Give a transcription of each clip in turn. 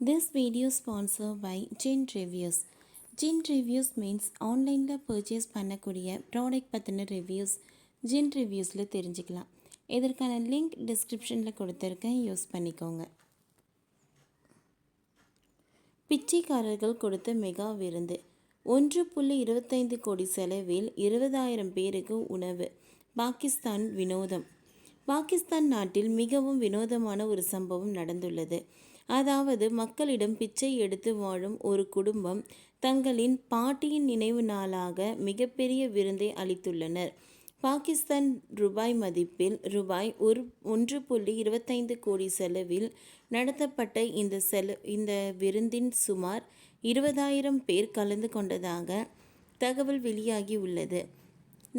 This video sponsored by Gin Reviews. Gin Reviews means ஆன்லைனில் purchase பண்ணக்கூடிய product பற்றின reviews ஜின் ரிவ்யூஸில் தெரிஞ்சுக்கலாம். இதற்கான லிங்க் டிஸ்கிரிப்ஷனில் கொடுத்துருக்கேன், யூஸ் பண்ணிக்கோங்க. பிச்சைக்காரர்கள் கொடுத்த மெகா விருந்து. 1.25 கோடி செலவில் 20,000 பேருக்கு உணவு. பாகிஸ்தான் வினோதம். பாகிஸ்தான் நாட்டில் மிகவும் வினோதமான ஒரு சம்பவம் நடந்துள்ளது. அதாவது மக்களிடம் பிச்சை எடுத்து வாழும் ஒரு குடும்பம் தங்களின் பாட்டியின் நினைவு நாளாக மிகப்பெரிய விருந்தை அளித்துள்ளனர். பாகிஸ்தான் ரூபாய் மதிப்பில் ரூபாய் 1.25 கோடி செலவில் நடத்தப்பட்ட இந்த விருந்தின் சுமார் 20,000 பேர் கலந்து கொண்டதாக தகவல் வெளியாகி உள்ளது.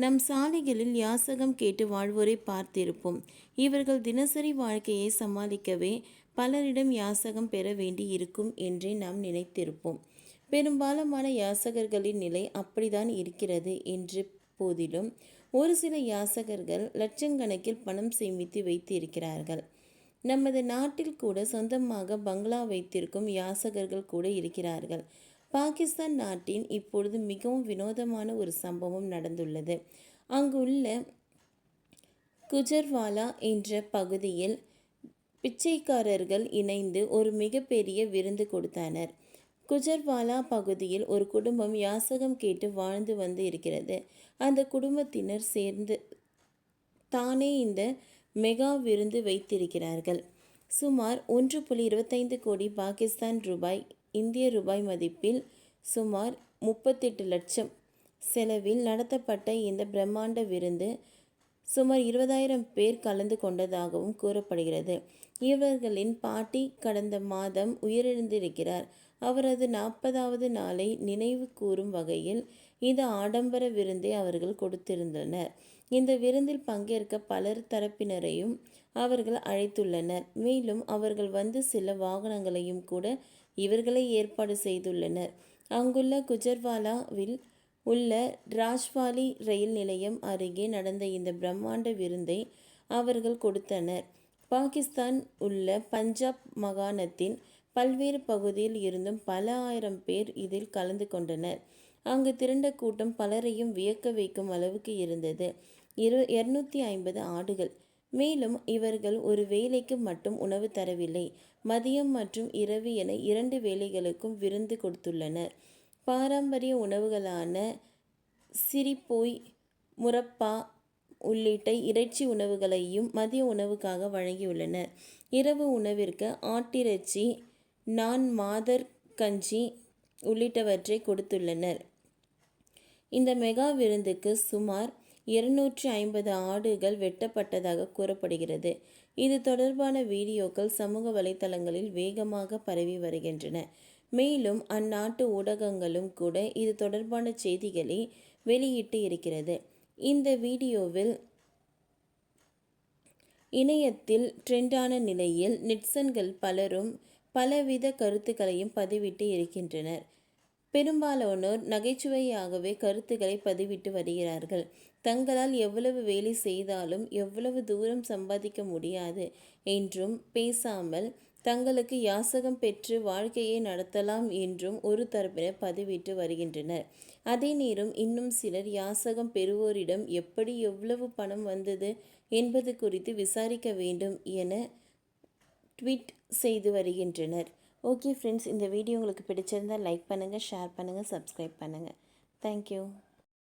நம் சாலைகளில் யாசகம் கேட்டு வாழ்வோரை பார்த்திருப்போம். இவர்கள் தினசரி வாழ்க்கையை சமாளிக்கவே பலரிடம் யாசகம் பெற வேண்டி இருக்கும் என்றே நாம் நினைத்திருப்போம். பெரும்பாலான யாசகர்களின் நிலை அப்படித்தான் இருக்கிறது என்ற போதிலும் ஒரு சில யாசகர்கள் லட்சக்கணக்கில் பணம் சேமித்து வைத்து இருக்கிறார்கள். நமது நாட்டில் கூட சொந்தமாக பங்களா வைத்திருக்கும் யாசகர்கள் கூட இருக்கிறார்கள். பாகிஸ்தான் நாட்டின் இப்பொழுது மிகவும் வினோதமான ஒரு சம்பவம் நடந்துள்ளது. அங்குள்ள குஜர்வாலா என்ற பகுதியில் பிச்சைக்காரர்கள் இணைந்து ஒரு மிகப்பெரிய விருந்து கொடுத்தனர். குஜர்வாலா பகுதியில் ஒரு குடும்பம் யாசகம் கேட்டு வாழ்ந்து வந்து இருக்கிறது. அந்த குடும்பத்தினர் சேர்ந்து தானே இந்த மெகா விருந்து வைத்திருக்கிறார்கள். சுமார் 1.25 கோடி பாகிஸ்தான் ரூபாய், இந்திய ரூபாய் மதிப்பில் சுமார் 38 லட்சம் செலவில் நடத்தப்பட்ட இந்த பிரம்மாண்ட விருந்து சுமார் 20,000 பேர் கலந்து கொண்டதாகவும் கூறப்படுகிறது. இவர்களின் பாட்டி கடந்த மாதம் உயிரிழந்திருக்கிறார். அவரது 40வது நாளை நினைவு கூறும் வகையில் இந்த ஆடம்பர விருந்தை அவர்கள் கொடுத்திருந்தனர். இந்த விருந்தில் பங்கேற்க பலர் தரப்பினரையும் அவர்கள் அழைத்துள்ளனர். மேலும் அவர்கள் வந்து சில வாகனங்களையும் கூட இவர்களை ஏற்பாடு செய்துள்ளனர். அங்குள்ள குஜர்வாலாவில் உள்ள ராஜ்வாலி ரயில் நிலையம் அருகே நடந்த இந்த பிரம்மாண்ட விருந்தை அவர்கள் கொடுத்தனர். பாகிஸ்தான் உள்ள பஞ்சாப் மாகாணத்தின் பல்வேறு பகுதியில் இருந்தும் பல ஆயிரம் பேர் இதில் கலந்து கொண்டனர். அங்கு திரண்ட கூட்டம் பலரையும் வியக்க வைக்கும் அளவுக்கு இருந்தது. 250 ஆடுகள். மேலும் இவர்கள் ஒரு வேளைக்கு மட்டும் உணவு தரவில்லை, மதியம் மற்றும் இரவு என 2 வேளைகளுக்கும் விருந்து கொடுத்துள்ளனர். பாரம்பரிய உணவுகளான சிரிப்போய், முரப்பா உள்ளிட்ட இறைச்சி உணவுகளையும் மதிய உணவுக்காக வழங்கியுள்ளனர். இரவு உணவிற்கு ஆட்டிறைச்சி, நான், மாதர் கஞ்சி உள்ளிட்டவற்றை கொடுத்துள்ளனர். இந்த மெகா விருந்துக்கு சுமார் 250 ஆடுகள் வெட்டப்பட்டதாக கூறப்படுகிறது. இது தொடர்பான வீடியோக்கள் சமூக வலைத்தளங்களில் வேகமாக பரவி வருகின்றன. மேலும் அந்நாட்டு ஊடகங்களும் கூட இது தொடர்பான செய்திகளை வெளியிட்டு இருக்கிறது. இந்த வீடியோவில் இணையத்தில் ட்ரெண்டான நிலையில் நெட்டிசன்கள் பலரும் பலவித கருத்துக்களையும் பதிவிட்டு இருக்கின்றனர். பெரும்பாலானோர் நகைச்சுவையாகவே கருத்துக்களை பதிவிட்டு வருகிறார்கள். தங்களால் எவ்வளவு வேலை செய்தாலும் எவ்வளவு தூரம் சம்பாதிக்க முடியாது என்றும் பேசாமல் தங்களுக்கு யாசகம் பெற்று வாழ்க்கையை நடத்தலாம் என்றும் ஒரு தரப்பினர் பதிவிட்டு வருகின்றனர். அதே நேரம் இன்னும் சிலர் யாசகம் பெறுவோரிடம் எப்படி எவ்வளவு பணம் வந்தது என்பது குறித்து விசாரிக்க வேண்டும் என ட்வீட் செய்து வருகின்றனர். ஓகே ஃப்ரெண்ட்ஸ், இந்த வீடியோ உங்களுக்கு பிடிச்சிருந்தால் லைக் பண்ணுங்கள், ஷேர் பண்ணுங்கள், சப்ஸ்கிரைப் பண்ணுங்கள். தேங்க்யூ.